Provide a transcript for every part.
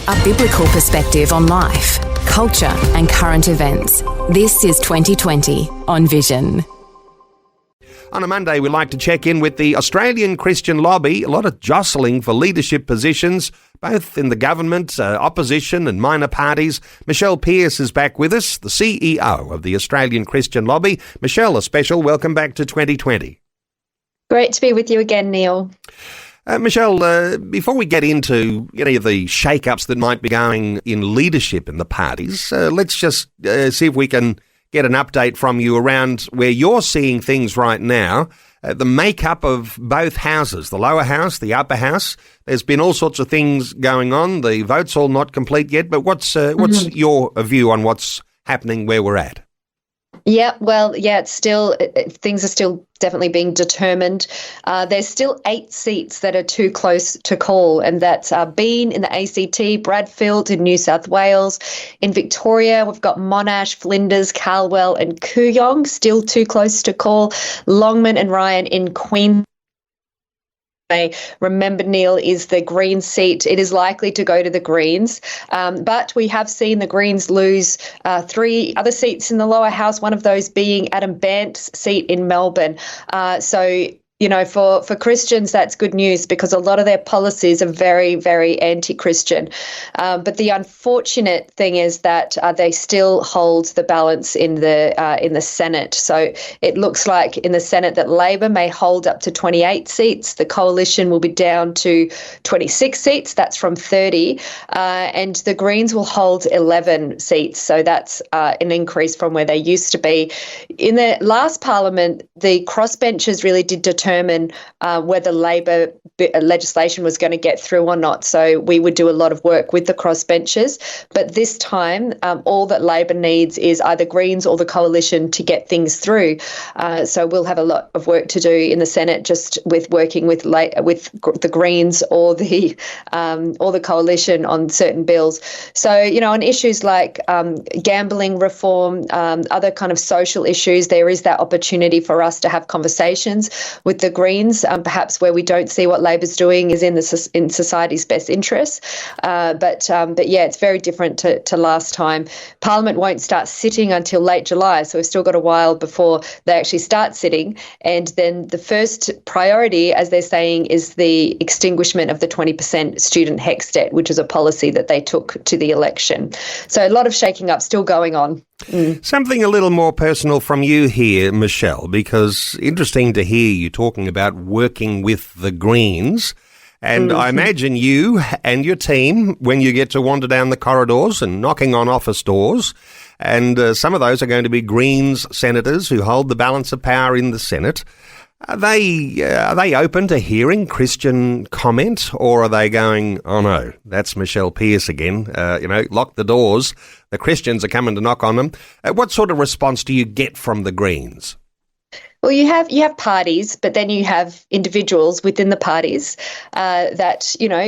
A biblical perspective on life, culture and current events. This is 2020 on Vision. On a Monday, we like to check in with the Australian Christian Lobby. A lot of jostling for leadership positions, both in the government, opposition and minor parties. Michelle Pearse is back with us, the CEO of the Australian Christian Lobby. Michelle, a special welcome back to 2020. Great to be with you again, Neil. Michelle, before we get into any of the shake-ups that might be going in leadership in the parties, let's just see if we can get an update from you around where you're seeing things right now. The makeup of both houses, the lower house, the upper house. There's been all sorts of things going on. The vote's all not complete yet, but what's your view on what's happening where we're at? It's still, things are still definitely being determined. There's still 8 seats that are too close to call, and that's Bean in the ACT, Bradfield in New South Wales. In Victoria, we've got Monash, Flinders, Calwell and Kooyong, still too close to call. Longman and Ryan in Queensland. Remember, Neil, is the Green seat. It is likely to go to the Greens, but we have seen the Greens lose 3 other seats in the lower house, one of those being Adam Bant's seat in Melbourne. For Christians, that's good news because a lot of their policies are very, very anti-Christian. But the unfortunate thing is that they still hold the balance in the Senate. So it looks like in the Senate that Labor may hold up to 28 seats. The Coalition will be down to 26 seats. That's from 30. And the Greens will hold 11 seats. So that's an increase from where they used to be. In the last Parliament, the crossbenchers really did determine whether Labor legislation was going to get through or not. So we would do a lot of work with the crossbenchers. But this time, all that Labor needs is either Greens or the Coalition to get things through. So we'll have a lot of work to do in the Senate just with working with the Greens or the Coalition on certain bills. So, on issues like gambling reform, other kind of social issues, there is that opportunity for us to have conversations with the Greens, perhaps where we don't see what Labor's doing is in society's best interests. But it's very different to last time. Parliament won't start sitting until late July, so we've still got a while before they actually start sitting. And then the first priority, as they're saying, is the extinguishment of the 20% student HECS debt, which is a policy that they took to the election. So a lot of shaking up still going on. Something a little more personal from you here, Michelle, because interesting to hear you talking about working with the Greens. And I imagine you and your team, when you get to wander down the corridors and knocking on office doors, and some of those are going to be Greens senators who hold the balance of power in the Senate. Are they open to hearing Christian comment, or are they going, oh no, that's Michelle Pearse again, lock the doors, the Christians are coming to knock on them? What sort of response do you get from the Greens? Well, you have parties, but then you have individuals within the parties that,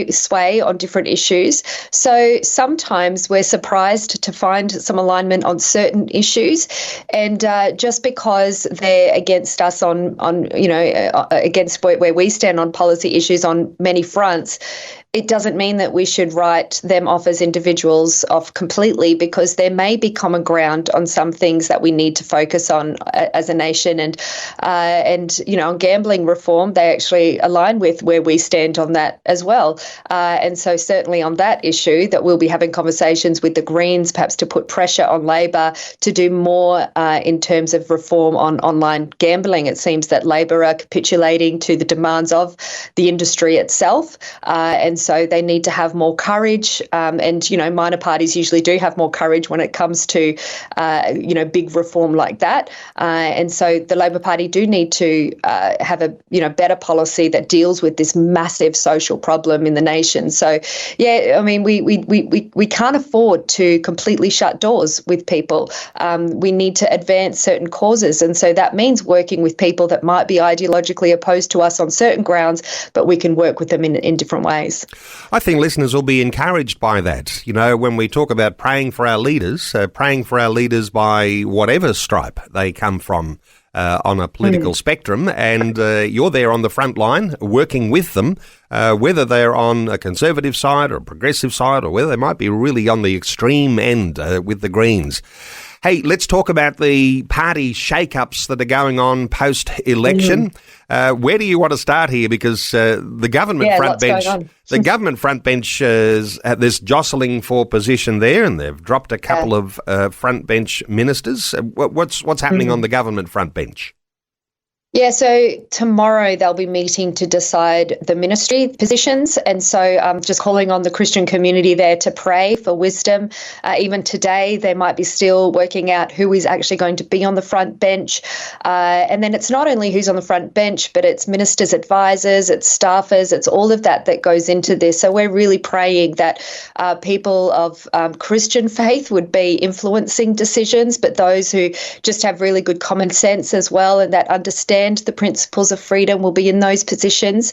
sway on different issues. So sometimes we're surprised to find some alignment on certain issues. And just because they're against us against where we stand on policy issues on many fronts, it doesn't mean that we should write them off as individuals off completely, because there may be common ground on some things that we need to focus on as a nation. And on gambling reform, they actually align with where we stand on that as well. And so certainly on that issue, that we'll be having conversations with the Greens, perhaps to put pressure on Labor to do more in terms of reform on online gambling. It seems that Labor are capitulating to the demands of the industry itself. And so they need to have more courage. Minor parties usually do have more courage when it comes to, big reform like that. And so the Labor Party do need to have a, better policy that deals with this massive social problem in the nation. So, we can't afford to completely shut doors with people. We need to advance certain causes. And so that means working with people that might be ideologically opposed to us on certain grounds, but we can work with them in different ways. I think listeners will be encouraged by that. When we talk about praying for our leaders by whatever stripe they come from on a political spectrum, and you're there on the front line working with them. whether they're on a conservative side or a progressive side, or whether they might be really on the extreme end with the Greens. Hey, let's talk about the party shake-ups that are going on post-election. Where do you want to start here? Because the government front bench, there's jostling for position there, and they've dropped a couple of front bench ministers. What's happening on the government front bench? Yeah, so tomorrow they'll be meeting to decide the ministry positions. And so I'm just calling on the Christian community there to pray for wisdom. Even today, they might be still working out who is actually going to be on the front bench. And then it's not only who's on the front bench, but it's ministers' advisors, it's staffers, it's all of that that goes into this. So we're really praying that people of Christian faith would be influencing decisions, but those who just have really good common sense as well and that understand the principles of freedom will be in those positions.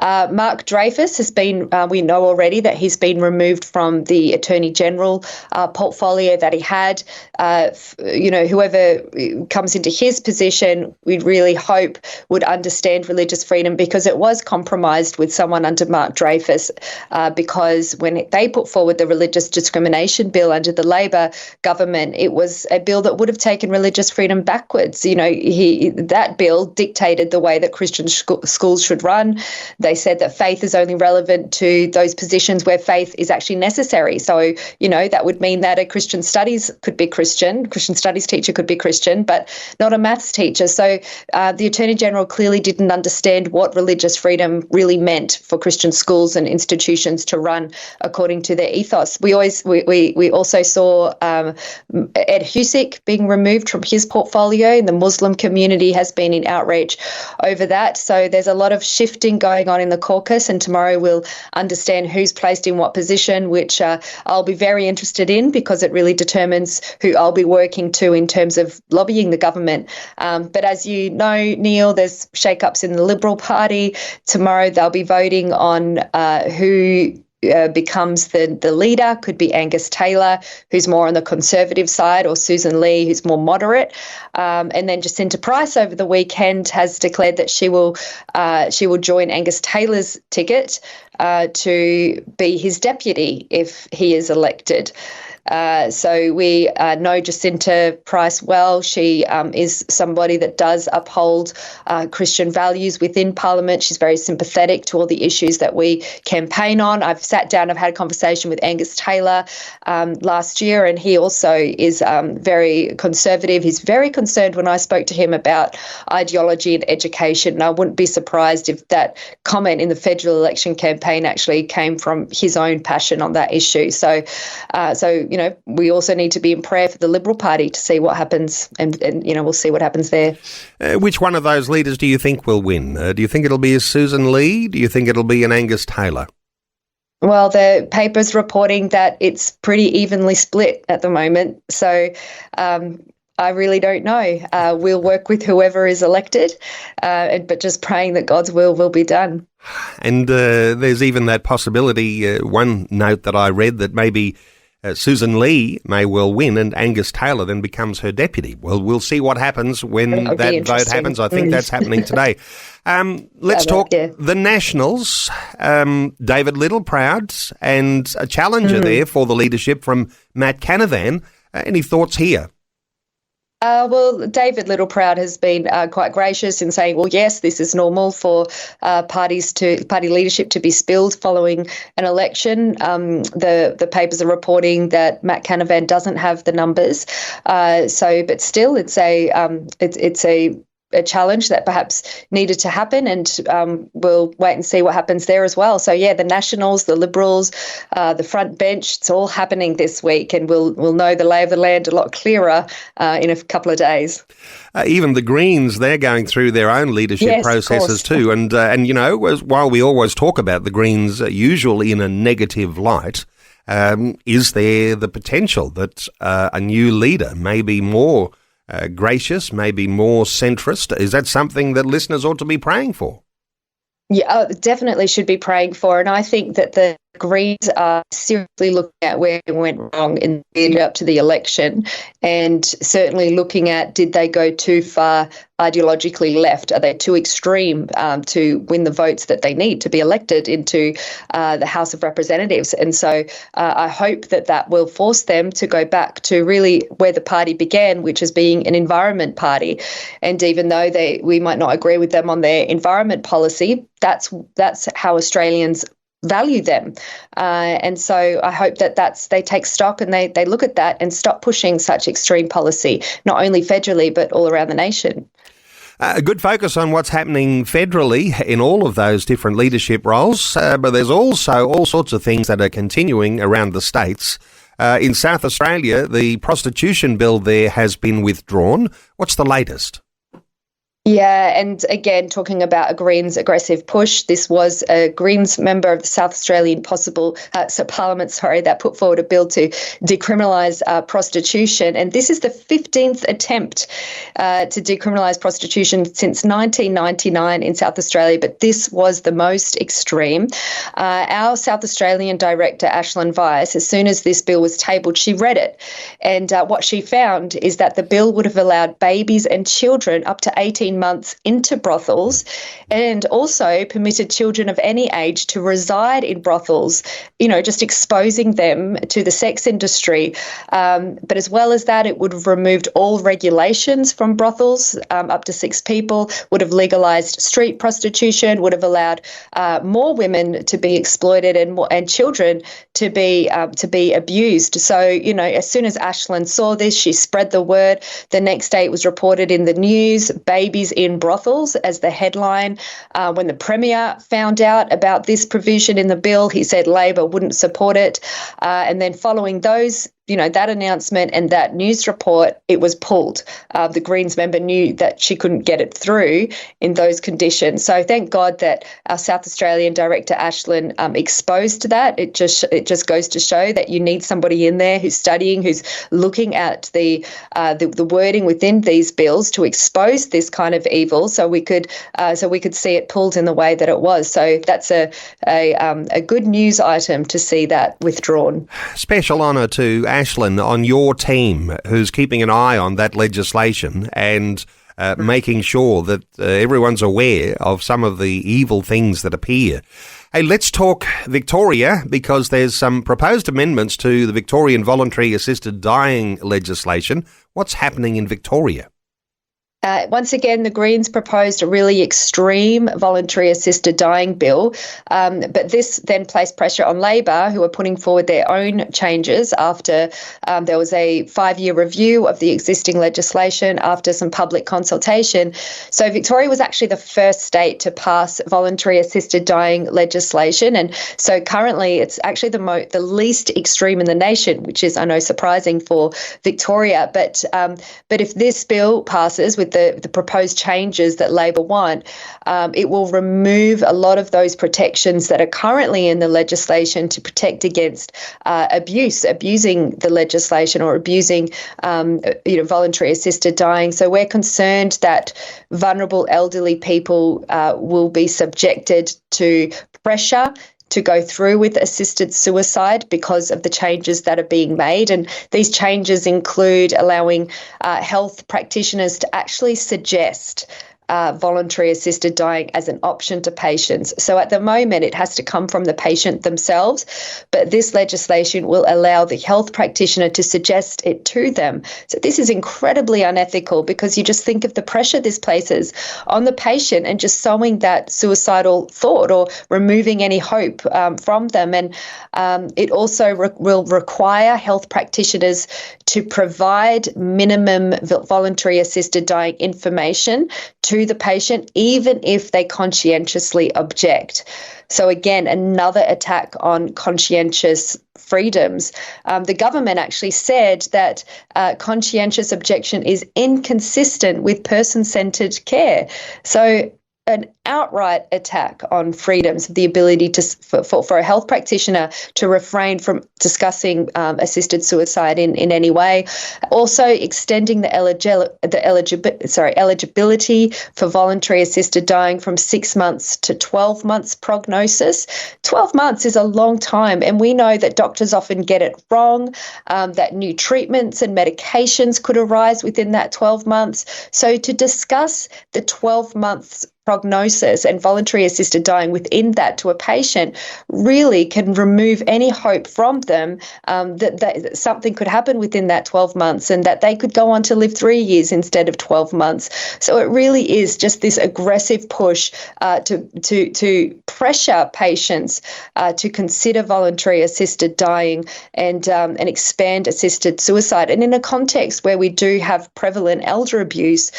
Mark Dreyfus has been, we know already that he's been removed from the Attorney General portfolio that he had. Whoever comes into his position, we really hope would understand religious freedom, because it was compromised with someone under Mark Dreyfus, because when they put forward the religious discrimination bill under the Labor government, it was a bill that would have taken religious freedom backwards. That bill dictated the way that Christian schools should run. They said that faith is only relevant to those positions where faith is actually necessary. So, that would mean that a Christian studies teacher could be Christian, but not a maths teacher. So the Attorney General clearly didn't understand what religious freedom really meant for Christian schools and institutions to run according to their ethos. We also saw Ed Husic being removed from his portfolio, and the Muslim community has been in outrage over that. So there's a lot of shifting going on in the caucus, and tomorrow we'll understand who's placed in what position, which I'll be very interested in, because it really determines who I'll be working to in terms of lobbying the government. But as you know, Neil, there's shake-ups in the Liberal Party. Tomorrow they'll be voting on who becomes the leader. Could be Angus Taylor, who's more on the Conservative side, or Susan Lee, who's more moderate. And then Jacinta Price over the weekend has declared that she will join Angus Taylor's ticket to be his deputy if he is elected. So we know Jacinta Price well. She is somebody that does uphold Christian values within Parliament. She's very sympathetic to all the issues that we campaign on. I've sat down, I've had a conversation with Angus Taylor last year, and he also is very conservative. He's very concerned when I spoke to him about ideology and education. And I wouldn't be surprised if that comment in the federal election campaign actually came from his own passion on that issue. So we also need to be in prayer for the Liberal Party to see what happens, and we'll see what happens there. Which one of those leaders do you think will win? Do you think it'll be a Susan Lee? Do you think it'll be an Angus Taylor? Well, the paper's reporting that it's pretty evenly split at the moment. So I really don't know. We'll work with whoever is elected, but just praying that God's will be done. And there's even that possibility, one note that I read, that maybe Susan Lee may well win and Angus Taylor then becomes her deputy. Well, we'll see what happens when that vote happens. I think that's happening today. Let's talk the Nationals. David Littleproud and a challenger there for the leadership from Matt Canavan. Any thoughts here? Well, David Littleproud has been quite gracious in saying, well, yes, this is normal for party leadership to be spilled following an election. The papers are reporting that Matt Canavan doesn't have the numbers, but still, it's a challenge that perhaps needed to happen, and we'll wait and see what happens there as well. So the Nationals, the Liberals, the front bench, it's all happening this week, and we'll know the lay of the land a lot clearer in a couple of days. Even the Greens, they're going through their own leadership processes too, and while we always talk about the Greens usually in a negative light, is there the potential that a new leader may be more gracious, maybe more centrist? Is that something that listeners ought to be praying for? Yeah, definitely should be praying for. And I think that the Greens are seriously looking at where it went wrong in the lead up to the election, and certainly looking at, did they go too far ideologically left? Are they too extreme to win the votes that they need to be elected into the House of Representatives? And so I hope that will force them to go back to really where the party began, which is being an environment party. And even though we might not agree with them on their environment policy, that's how Australians value them. And so I hope that they take stock and they look at that and stop pushing such extreme policy, not only federally, but all around the nation. A good focus on what's happening federally in all of those different leadership roles, but there's also all sorts of things that are continuing around the states. In South Australia, the prostitution bill there has been withdrawn. What's the latest? Yeah, and again, talking about a Greens aggressive push, this was a Greens member of the South Australian Parliament, that put forward a bill to decriminalise prostitution. And this is the 15th attempt to decriminalise prostitution since 1999 in South Australia, but this was the most extreme. Our South Australian director, Ashlyn Weiss, as soon as this bill was tabled, she read it. And what she found is that the bill would have allowed babies and children up to 18 months into brothels, and also permitted children of any age to reside in brothels, just exposing them to the sex industry. But as well as that, it would have removed all regulations from brothels, up to 6 people, would have legalised street prostitution, would have allowed more women to be exploited and children to be abused. So, as soon as Ashlyn saw this, she spread the word. The next day it was reported in the news, babies in brothels as the headline. When the Premier found out about this provision in the bill, he said Labor wouldn't support it. And then following that announcement and that news report, it was pulled. The Greens member knew that she couldn't get it through in those conditions. So thank God that our South Australian director, Ashlyn, exposed that. It just goes to show that you need somebody in there who's studying, who's looking at the wording within these bills to expose this kind of evil, so we could see it pulled in the way that it was. So that's a good news item to see that withdrawn. Special honour to Ashlyn on your team, who's keeping an eye on that legislation and making sure that everyone's aware of some of the evil things that appear. Hey, let's talk Victoria, because there's some proposed amendments to the Victorian voluntary assisted dying legislation. What's happening in Victoria? Once again, the Greens proposed a really extreme voluntary assisted dying bill, but this then placed pressure on Labor, who are putting forward their own changes after there was a 5-year review of the existing legislation after some public consultation. So Victoria was actually the first state to pass voluntary assisted dying legislation, and so currently it's actually the least extreme in the nation, which is, I know, surprising for Victoria. But if this bill passes with the proposed changes that Labor want, it will remove a lot of those protections that are currently in the legislation to protect against abusing the legislation or abusing voluntary assisted dying. So we're concerned that vulnerable elderly people will be subjected to pressure to go through with assisted suicide because of the changes that are being made. And these changes include allowing health practitioners to actually suggest voluntary assisted dying as an option to patients. So at the moment, it has to come from the patient themselves, but this legislation will allow the health practitioner to suggest it to them. So this is incredibly unethical, because you just think of the pressure this places on the patient and just sowing that suicidal thought or removing any hope from them. And it also will require health practitioners to provide minimum voluntary assisted dying information to the patient, even if they conscientiously object. So again, another attack on conscientious freedoms. The government actually said that conscientious objection is inconsistent with person-centred care. So an outright attack on freedoms, the ability for a health practitioner to refrain from discussing assisted suicide in any way. Also, extending the eligibility for voluntary assisted dying from 6 months to 12 months prognosis. 12 months is a long time, and we know that doctors often get it wrong, that new treatments and medications could arise within that 12 months. So to discuss the 12 months prognosis and voluntary assisted dying within that to a patient really can remove any hope from them that something could happen within that 12 months and that they could go on to live 3 years instead of 12 months. So it really is just this aggressive push to pressure patients to consider voluntary assisted dying and expand assisted suicide. And in a context where we do have prevalent elder abuse,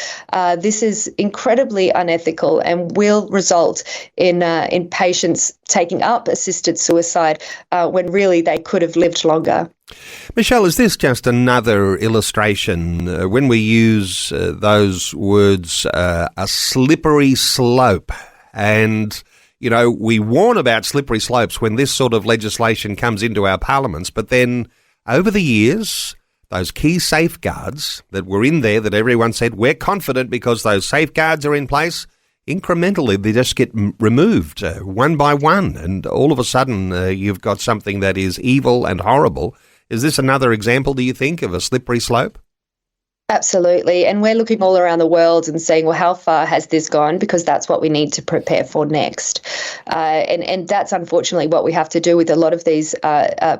this is incredibly unethical and will result in patients taking up assisted suicide when really they could have lived longer. Michelle, is this just another illustration when we use those words, a slippery slope? And, you know, we warn about slippery slopes when this sort of legislation comes into our parliaments, but then over the years, those key safeguards that were in there that everyone said, we're confident because those safeguards are in place, incrementally they just get removed one by one, and all of a sudden you've got something that is evil and horrible. Is this another example, do you think, of a slippery slope? Absolutely. And we're looking all around the world and saying, well, how far has this gone? Because that's what we need to prepare for next. And that's unfortunately what we have to do with a lot of these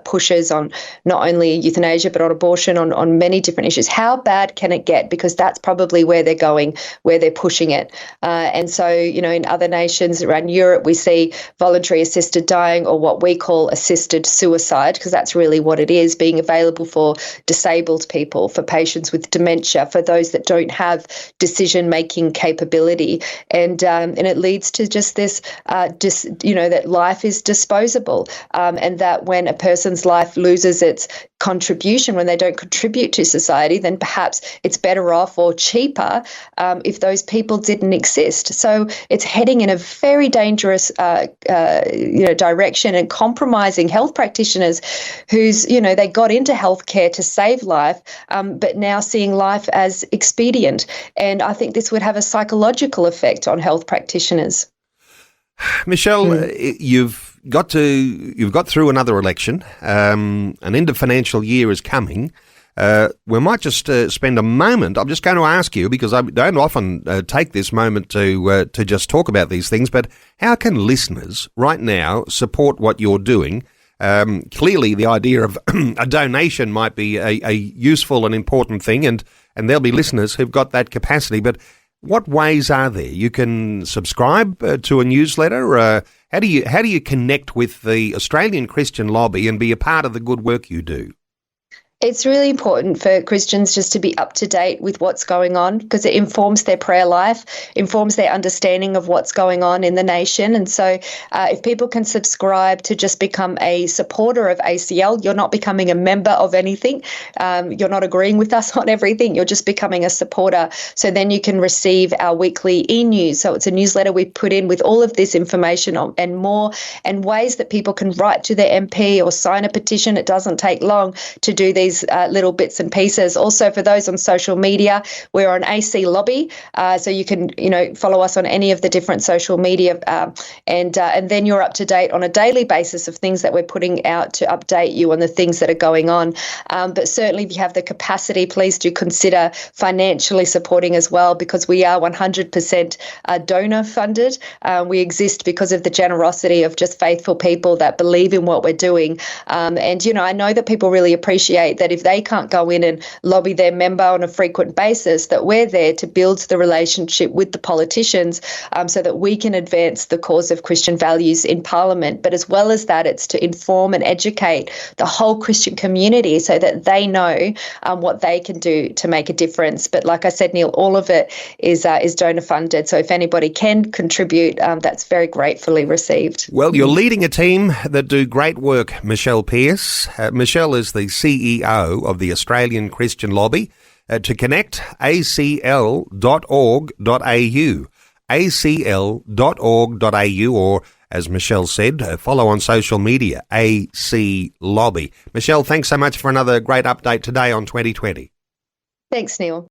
pushes on not only euthanasia, but on abortion, on many different issues. How bad can it get? Because that's probably where they're going, where they're pushing it. And so, you know, in other nations around Europe, we see voluntary assisted dying, or what we call assisted suicide, because that's really what it is, being available for disabled people, for patients with dementia, for those that don't have decision-making capability. And it leads to just this, that life is disposable, and that when a person's life loses its contribution, when they don't contribute to society, then perhaps it's better off or cheaper if those people didn't exist. So it's heading in a very dangerous direction and compromising health practitioners who's, they got into healthcare to save life, but now seeing life as expedient. And I think this would have a psychological effect on health practitioners. Michelle, you've got through another election. An end of financial year is coming. We might just spend a moment. I'm just going to ask you, because I don't often take this moment to just talk about these things, but how can listeners right now support what you're doing? Clearly, the idea of a donation might be a useful and important thing, and there'll be listeners who've got that capacity. But what ways are there? You can subscribe to a newsletter. How do you connect with the Australian Christian Lobby and be a part of the good work you do? It's really important for Christians just to be up to date with what's going on, because it informs their prayer life, informs their understanding of what's going on in the nation. And so if people can subscribe to just become a supporter of ACL, you're not becoming a member of anything. You're not agreeing with us on everything. You're just becoming a supporter. So then you can receive our weekly e-news. So it's a newsletter we put in with all of this information and more, and ways that people can write to their MP or sign a petition. It doesn't take long to do these little bits and pieces. Also, for those on social media, we're on AC Lobby, so you can follow us on any of the different social media, and then you're up to date on a daily basis of things that we're putting out to update you on the things that are going on. But certainly, if you have the capacity, please do consider financially supporting as well, because we are 100% donor funded. We exist because of the generosity of just faithful people that believe in what we're doing. And I know that people really appreciate that if they can't go in and lobby their member on a frequent basis, that we're there to build the relationship with the politicians, so that we can advance the cause of Christian values in Parliament. But as well as that, it's to inform and educate the whole Christian community so that they know what they can do to make a difference. But like I said, Neil, all of it is donor funded. So if anybody can contribute, that's very gratefully received. Well, you're leading a team that do great work, Michelle Pearse. Michelle is the CEO of the Australian Christian Lobby. To connect, acl.org.au, acl.org.au, or, as Michelle said, follow on social media, AC Lobby. Michelle, thanks so much for another great update today on 2020. Thanks, Neil.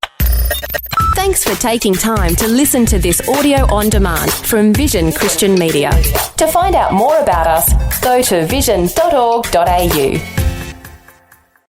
Thanks for taking time to listen to this audio on demand from Vision Christian Media. To find out more about us, go to vision.org.au.